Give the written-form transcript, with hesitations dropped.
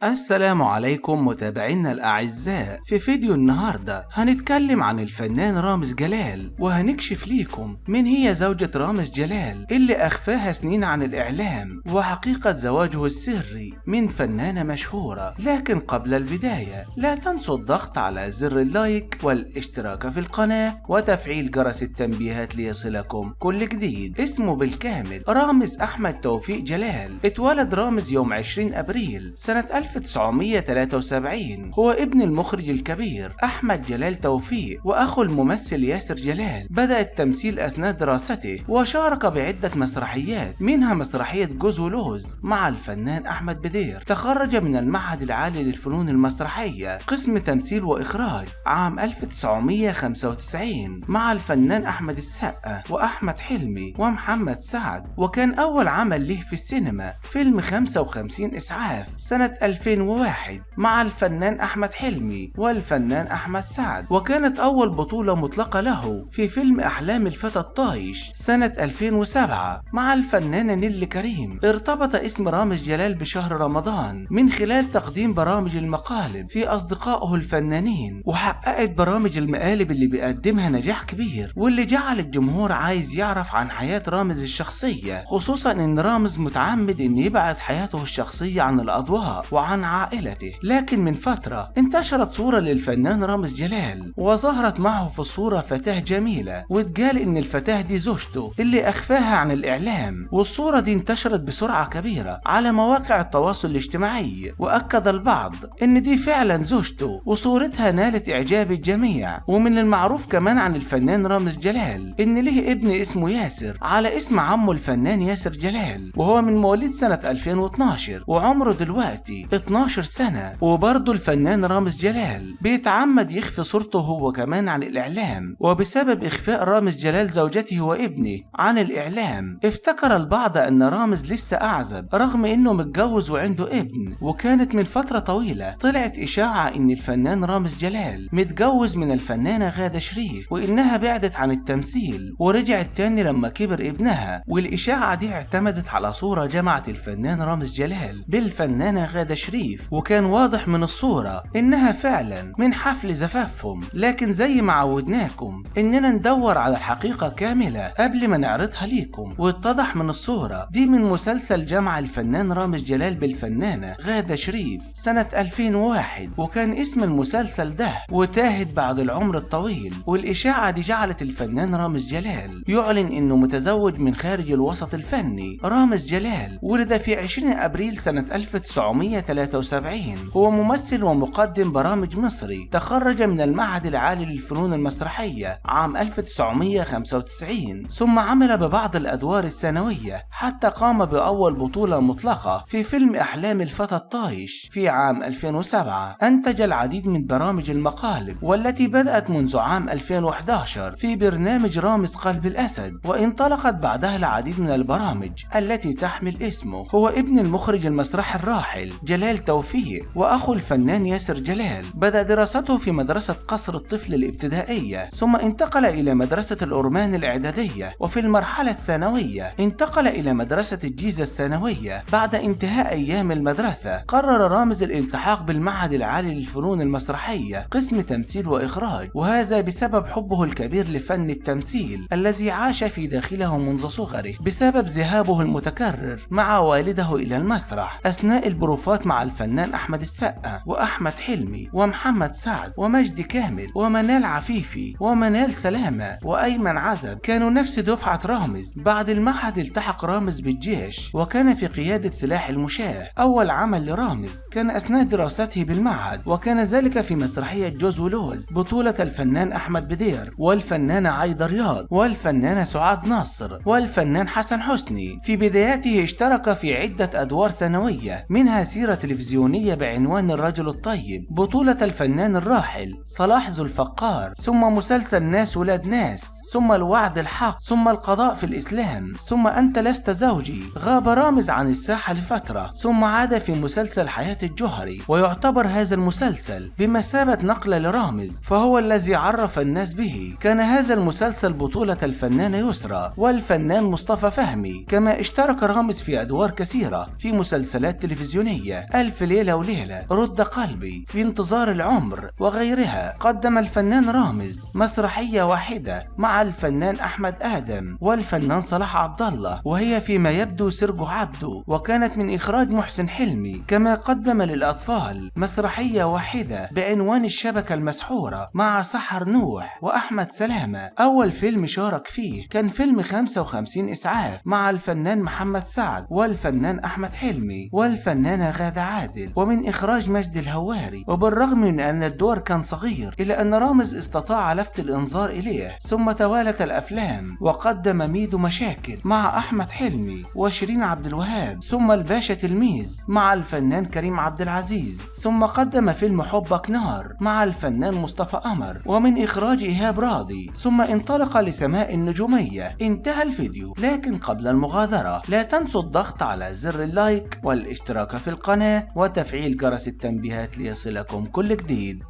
السلام عليكم متابعينا الأعزاء. في فيديو النهاردة هنتكلم عن الفنان رامز جلال، وهنكشف ليكم من هي زوجة رامز جلال اللي أخفاها سنين عن الإعلام وحقيقة زواجه السري من فنانة مشهورة. لكن قبل البداية لا تنسوا الضغط على زر اللايك والاشتراك في القناة وتفعيل جرس التنبيهات ليصلكم كل جديد. اسمه بالكامل رامز أحمد توفيق جلال. اتولد رامز يوم 20 أبريل سنة 1973. هو ابن المخرج الكبير أحمد جلال توفيق وأخو الممثل ياسر جلال. بدأ التمثيل أثناء دراسته وشارك بعدة مسرحيات، منها مسرحية جوز ولوز مع الفنان أحمد بدير. تخرج من المعهد العالي للفنون المسرحية قسم تمثيل وإخراج عام 1995 مع الفنان أحمد السقا وأحمد حلمي ومحمد سعد. وكان أول عمل له في السينما فيلم 55 إسعاف سنة 2001 مع الفنان أحمد حلمي والفنان أحمد سعد. وكانت أول بطولة مطلقة له في فيلم أحلام الفتى الطايش سنة 2007 مع الفنانة نيللي كريم. ارتبط اسم رامز جلال بشهر رمضان من خلال تقديم برامج المقالب في أصدقائه الفنانين، وحققت برامج المقالب اللي بيقدمها نجاح كبير، واللي جعل الجمهور عايز يعرف عن حياة رامز الشخصية، خصوصا إن رامز متعمد إن يبعد حياته الشخصية عن الأضواء وعن عائلته. لكن من فترة انتشرت صورة للفنان رامز جلال وظهرت معه في الصورة فتاة جميلة، واتقال ان الفتاة دي زوجته اللي اخفاها عن الاعلام. والصورة دي انتشرت بسرعة كبيرة على مواقع التواصل الاجتماعي، واكد البعض ان دي فعلا زوجته، وصورتها نالت اعجاب الجميع. ومن المعروف كمان عن الفنان رامز جلال ان له ابن اسمه ياسر على اسم عمه الفنان ياسر جلال، وهو من مواليد سنة 2012 وعمره دلوقتي 12 سنة. وبرضه الفنان رامز جلال بيتعمد يخفي صورته هو كمان عن الإعلام، وبسبب إخفاء رامز جلال زوجته وابنه عن الإعلام افتكر البعض أن رامز لسه أعزب رغم إنه متجوز وعنده ابن. وكانت من فترة طويلة طلعت إشاعة إن الفنان رامز جلال متجوز من الفنانة غادة شريف، وإنها بعدت عن التمثيل ورجعت تاني لما كبر ابنها. والإشاعة دي اعتمدت على صورة جمعت الفنان رامز جلال بالفنانة غادة شريف، وكان واضح من الصورة إنها فعلا من حفل زفافهم. لكن زي ما عودناكم إننا ندور على الحقيقة كاملة قبل ما نعرضها ليكم، واتضح من الصورة دي من مسلسل جمع الفنان رامز جلال بالفنانة غادة شريف سنة 2001، وكان اسم المسلسل ده وتاهت بعد العمر الطويل. والإشاعة دي جعلت الفنان رامز جلال يعلن إنه متزوج من خارج الوسط الفني. رامز جلال ولد في 20 أبريل سنة 1973. هو ممثل ومقدم برامج مصري. تخرج من المعهد العالي للفنون المسرحية عام 1995، ثم عمل ببعض الأدوار الثانوية حتى قام بأول بطولة مطلقة في فيلم أحلام الفتى الطايش في عام 2007. أنتج العديد من برامج المقالب والتي بدأت منذ عام 2011 في برنامج رامز قلب الأسد، وانطلقت بعدها العديد من البرامج التي تحمل اسمه. هو ابن المخرج المسرحي الراحل جلال توفيق وأخو الفنان ياسر جلال. بدأ دراسته في مدرسة قصر الطفل الابتدائية، ثم انتقل إلى مدرسة الأورمان الإعدادية، وفي المرحلة الثانوية انتقل إلى مدرسة الجيزة الثانوية. بعد انتهاء أيام المدرسة قرر رامز الالتحاق بالمعهد العالي للفنون المسرحية قسم تمثيل وإخراج، وهذا بسبب حبه الكبير لفن التمثيل الذي عاش في داخله منذ صغره، بسبب ذهابه المتكرر مع والده إلى المسرح أثناء البروفات مع الفنان أحمد السقا وأحمد حلمي ومحمد سعد ومجدي كامل ومنال عفيفي ومنال سلامة وأيمن عزب. كانوا نفس دفعة رامز. بعد المعهد التحق رامز بالجيش وكان في قيادة سلاح المشاة. أول عمل لرامز كان أثناء دراسته بالمعهد، وكان ذلك في مسرحية جوز ولوز بطولة الفنان أحمد بدير والفنانة عايدة رياض والفنانة سعاد ناصر والفنان حسن حسني. في بداياته اشترك في عدة أدوار ثانوية منها سيرة تلفزيونية بعنوان الرجل الطيب بطولة الفنان الراحل صلاح ذو الفقار، ثم مسلسل ناس ولاد ناس، ثم الوعد الحق، ثم القضاء في الإسلام، ثم أنت لست زوجي. غاب رامز عن الساحة لفترة ثم عاد في مسلسل حياة الجوهري، ويعتبر هذا المسلسل بمثابة نقلة لرامز، فهو الذي عرف الناس به. كان هذا المسلسل بطولة الفنانة يسرى والفنان مصطفى فهمي، كما اشترك رامز في أدوار كثيرة في مسلسلات تلفزيونية: ألف ليلة وليلة، رد قلبي، في انتظار العمر وغيرها. قدم الفنان رامز مسرحية واحدة مع الفنان أحمد آدم والفنان صلاح عبد الله، وهي فيما يبدو سرج عبده، وكانت من إخراج محسن حلمي. كما قدم للأطفال مسرحية واحدة بعنوان الشبكة المسحورة مع سحر نوح وأحمد سلامة. أول فيلم شارك فيه كان فيلم 55 إسعاف مع الفنان محمد سعد والفنان أحمد حلمي والفنانة غادة عادل، ومن إخراج مجد الهواري. وبالرغم من أن الدور كان صغير إلا أن رامز استطاع لفت الإنظار إليه. ثم توالت الأفلام وقدم ميدو مشاكل مع أحمد حلمي وشيرين عبد الوهاب، ثم الباشا تلميذ مع الفنان كريم عبد العزيز، ثم قدم فيلم حبك نار مع الفنان مصطفى قمر ومن إخراج إيهاب راضي، ثم انطلق لسماء النجومية. انتهى الفيديو، لكن قبل المغادرة لا تنسوا الضغط على زر اللايك والاشتراك في القناة وتفعيل جرس التنبيهات ليصلكم كل جديد.